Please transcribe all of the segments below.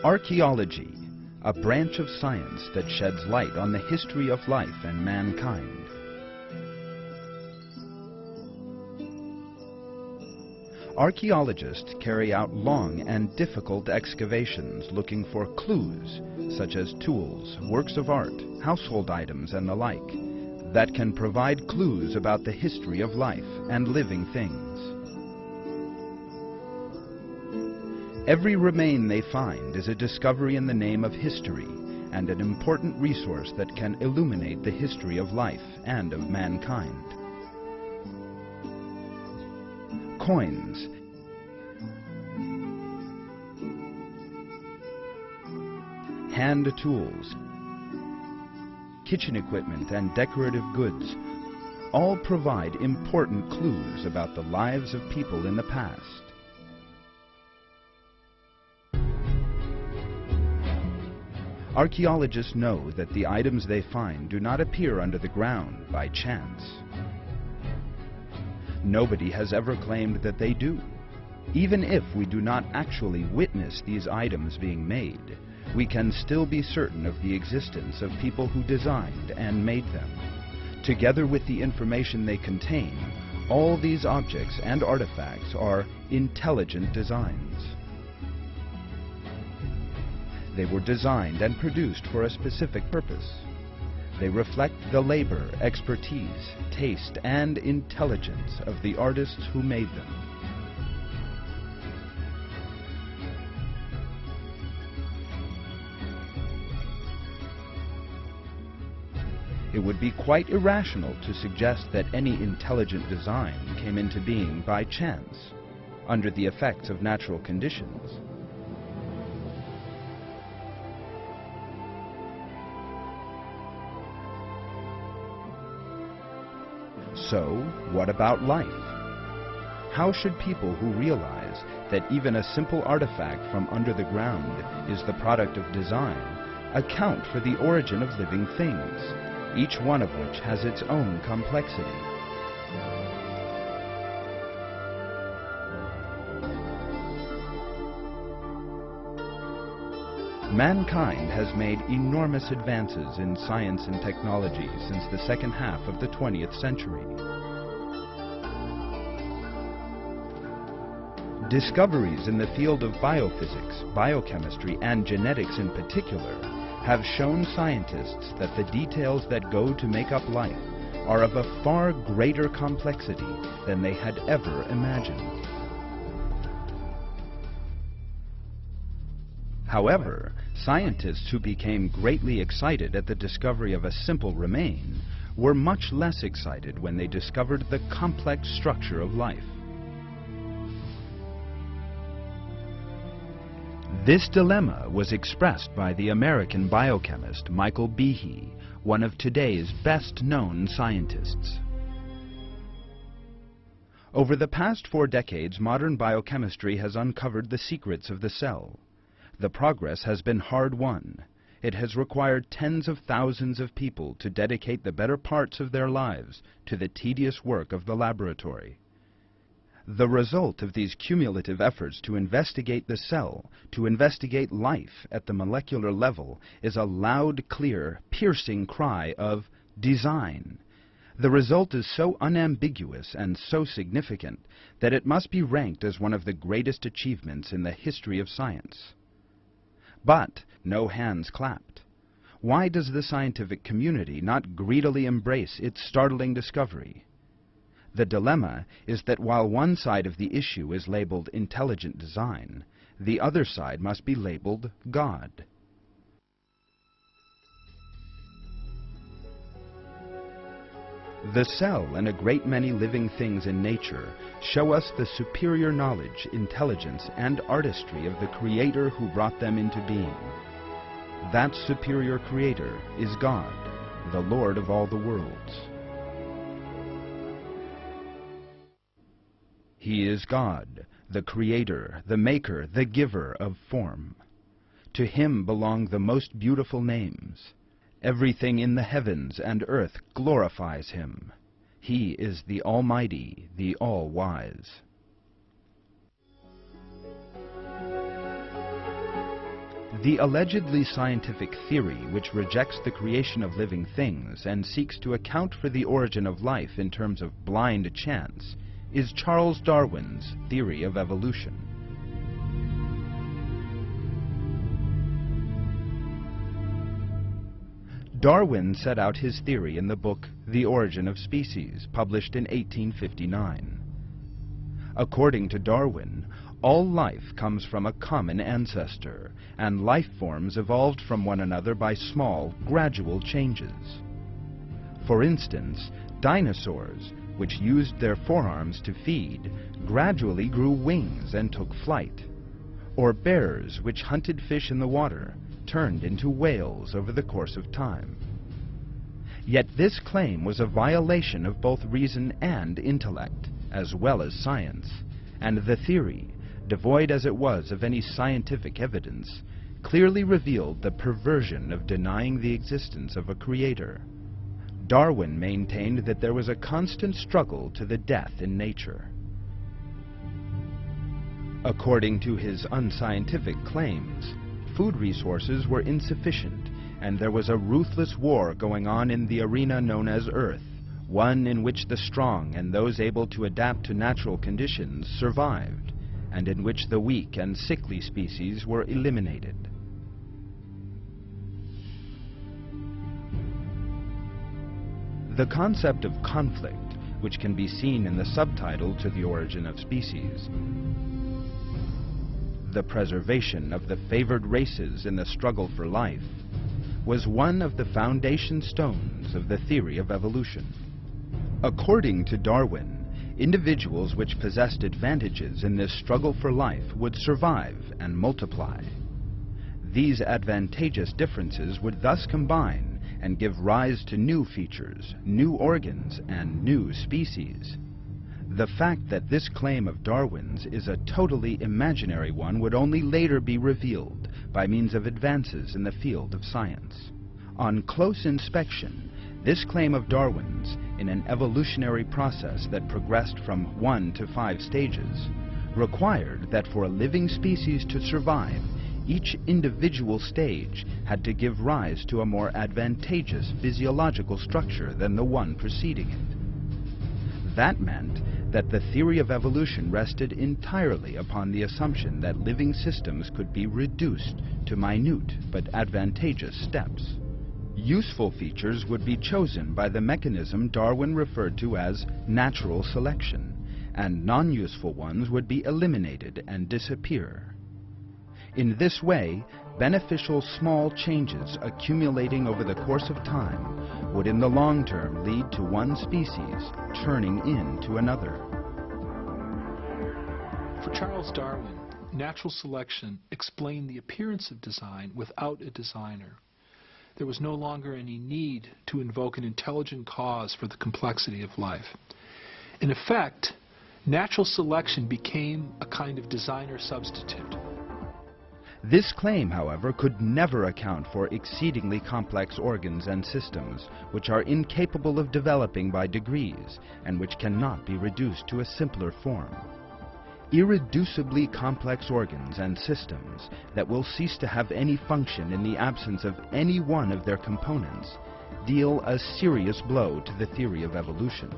Archaeology, a branch of science that sheds light on the history of life and mankind. Archaeologists carry out long and difficult excavations looking for clues, such as tools, works of art, household items, and the like, that can provide clues about the history of life and living things. Every remain they find is a discovery in the name of history and an important resource that can illuminate the history of life and of mankind. Coins, hand tools, kitchen equipment, and decorative goods all provide important clues about the lives of people in the past. Archaeologists know that the items they find do not appear under the ground by chance. Nobody has ever claimed that they do. Even if we do not actually witness these items being made, we can still be certain of the existence of people who designed and made them. Together with the information they contain, all these objects and artifacts are intelligent designs. They were designed and produced for a specific purpose. They reflect the labor, expertise, taste, and intelligence of the artists who made them. It would be quite irrational to suggest that any intelligent design came into being by chance, under the effects of natural conditions. So, what about life? How should people who realize that even a simple artifact from under the ground is the product of design account for the origin of living things, each one of which has its own complexity? Mankind has made enormous advances in science and technology since the second half of the 20th century. Discoveries in the field of biophysics, biochemistry, and genetics in particular have shown scientists that the details that go to make up life are of a far greater complexity than they had ever imagined. However, scientists who became greatly excited at the discovery of a simple remain were much less excited when they discovered the complex structure of life. This dilemma was expressed by the American biochemist Michael Behe, one of today's best-known scientists. Over the past 4 decades, modern biochemistry has uncovered the secrets of the cell. The progress has been hard-won. It has required tens of thousands of people to dedicate the better parts of their lives to the tedious work of the laboratory. The result of these cumulative efforts to investigate the cell, to investigate life at the molecular level, is a loud, clear, piercing cry of design. The result is so unambiguous and so significant that it must be ranked as one of the greatest achievements in the history of science. But no hands clapped. Why does the scientific community not greedily embrace its startling discovery? The dilemma is that while one side of the issue is labeled intelligent design, the other side must be labeled God. The cell and a great many living things in nature show us the superior knowledge, intelligence, and artistry of the Creator who brought them into being. That superior Creator is God, the Lord of all the worlds. He is God, the Creator, the Maker, the Giver of form. To Him belong the most beautiful names. Everything in the heavens and earth glorifies Him. He is the Almighty, the All-Wise. The allegedly scientific theory which rejects the creation of living things and seeks to account for the origin of life in terms of blind chance is Charles Darwin's theory of evolution. Darwin set out his theory in the book The Origin of Species, published in 1859. According to Darwin, all life comes from a common ancestor, and life forms evolved from one another by small, gradual changes. For instance, dinosaurs, which used their forearms to feed, gradually grew wings and took flight. Or bears, which hunted fish in the water, turned into whales over the course of time. Yet this claim was a violation of both reason and intellect, as well as science, and the theory, devoid as it was of any scientific evidence, clearly revealed the perversion of denying the existence of a creator. Darwin maintained that there was a constant struggle to the death in nature. According to his unscientific claims, food resources were insufficient, and there was a ruthless war going on in the arena known as Earth, one in which the strong and those able to adapt to natural conditions survived, and in which the weak and sickly species were eliminated. The concept of conflict, which can be seen in the subtitle to The Origin of Species, the preservation of the favored races in the struggle for life, was one of the foundation stones of the theory of evolution. According to Darwin, individuals which possessed advantages in this struggle for life would survive and multiply. These advantageous differences would thus combine and give rise to new features, new organs, and new species. The fact that this claim of Darwin's is a totally imaginary one would only later be revealed by means of advances in the field of science. On close inspection, this claim of Darwin's, in an evolutionary process that progressed from 1 to 5 stages, required that for a living species to survive, each individual stage had to give rise to a more advantageous physiological structure than the one preceding it. That meant that the theory of evolution rested entirely upon the assumption that living systems could be reduced to minute but advantageous steps. Useful features would be chosen by the mechanism Darwin referred to as natural selection, and non-useful ones would be eliminated and disappear. In this way, beneficial small changes accumulating over the course of time would in the long term lead to one species turning into another. For Charles Darwin, natural selection explained the appearance of design without a designer. There was no longer any need to invoke an intelligent cause for the complexity of life. In effect, natural selection became a kind of designer substitute. This claim, however, could never account for exceedingly complex organs and systems, which are incapable of developing by degrees, and which cannot be reduced to a simpler form. Irreducibly complex organs and systems that will cease to have any function in the absence of any one of their components deal a serious blow to the theory of evolution.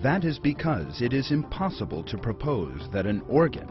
That is because it is impossible to propose that an organ